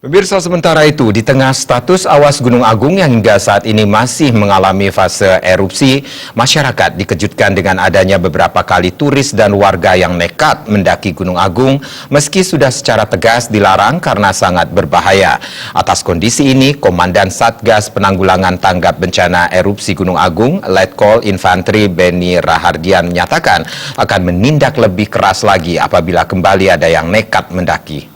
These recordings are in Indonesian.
Pemirsa, sementara itu, di tengah status awas Gunung Agung yang hingga saat ini masih mengalami fase erupsi, masyarakat dikejutkan dengan adanya beberapa kali turis dan warga yang nekat mendaki Gunung Agung meski sudah secara tegas dilarang karena sangat berbahaya. Atas kondisi ini, Komandan Satgas Penanggulangan Tanggap Bencana Erupsi Gunung Agung, Letkol Infantri Beni Rahardian menyatakan akan menindak lebih keras lagi apabila kembali ada yang nekat mendaki.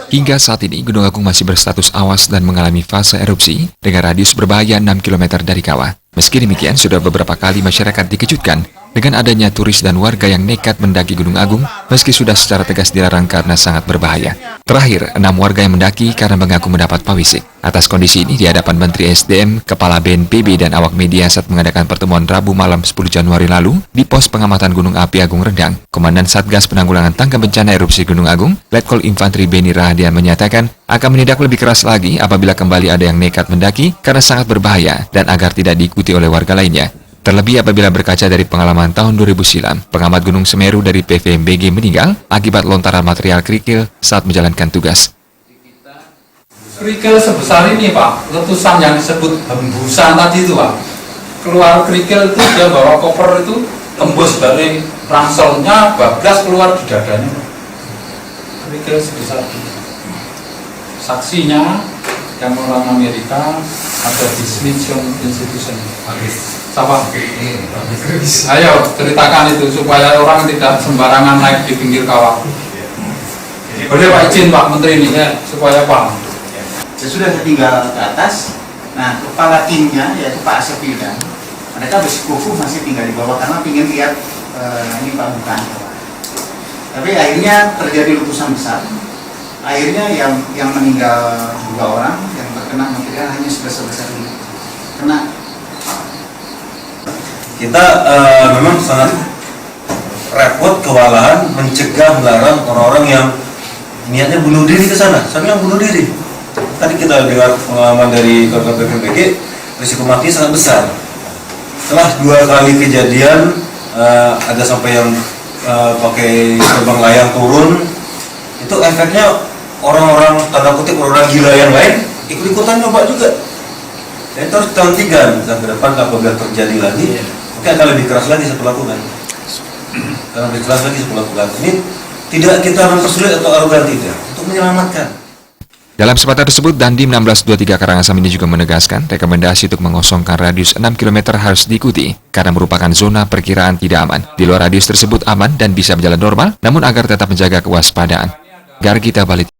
Hingga saat ini, Gunung Agung masih berstatus awas dan mengalami fase erupsi dengan radius berbahaya 6 km dari kawah. Meski demikian, sudah beberapa kali masyarakat dikejutkan dengan adanya turis dan warga yang nekat mendaki Gunung Agung meski sudah secara tegas dilarang karena sangat berbahaya. Terakhir, 6 warga yang mendaki karena mengaku mendapat pawisik. Atas kondisi ini, di hadapan Menteri SDM, Kepala BNPB, dan awak media saat mengadakan pertemuan Rabu malam 10 Januari lalu di pos pengamatan Gunung Api Agung Rendang, Komandan Satgas Penanggulangan Tanggap Bencana Erupsi Gunung Agung, Letkol Infantri Beni Rahardian menyatakan akan menindak lebih keras lagi apabila kembali ada yang nekat mendaki karena sangat berbahaya dan agar tidak diikuti oleh warga lainnya. Terlebih apabila berkaca dari pengalaman tahun 2000 silam, pengamat Gunung Semeru dari PVMBG meninggal akibat lontaran material kerikil saat menjalankan tugas. Kerikil sebesar ini, Pak, letusan yang disebut hembusan tadi itu, Pak. Keluar kerikil itu dia bawa koper itu tembus dari ranselnya, bablas keluar di dadanya. Kerikil sebesar ini. Saksinya yang orang Amerika ada di Smithsonian Institution. Siapa? Ayo ceritakan itu supaya orang tidak sembarangan naik di pinggir kawah. Boleh Pak, izin Pak Menteri ini ya, supaya paham. Ya sudah tinggal ke atas. Nah, kepala timnya yaitu Pak Asep Wildan, mereka bersikukuh masih tinggal di bawah karena ingin lihat ini Pak bukan. Tapi akhirnya terjadi letusan besar. Akhirnya yang meninggal 2 orang, yang terkena material hanya sebesar ini. Kena. Kita memang sangat repot, kewalahan mencegah, melarang orang-orang yang niatnya bunuh diri ke sana. Sampai yang bunuh diri. Tadi kita dengar pengalaman dari Kepala BPBD, risiko mati sangat besar. Setelah 2 kali kejadian, ada sampai yang pakai terbang layang turun, itu efeknya orang-orang tanda kutip orang gila yang lain ikut-ikutan coba juga. Dan itu harus kita hentikan ke depan apabila terjadi lagi, mungkin akan lebih keras lagi satu lakukan. Karena lebih keras lagi satu lakukan. Ini tidak kita mempersulit atau arogan, tidak, untuk menyelamatkan. Dalam kesempatan tersebut, Dandim 1623 Karangasem ini juga menegaskan rekomendasi untuk mengosongkan radius 6 km harus diikuti karena merupakan zona perkiraan tidak aman. Di luar radius tersebut aman dan bisa berjalan normal, namun agar tetap menjaga kewaspadaan. Gargita Bali.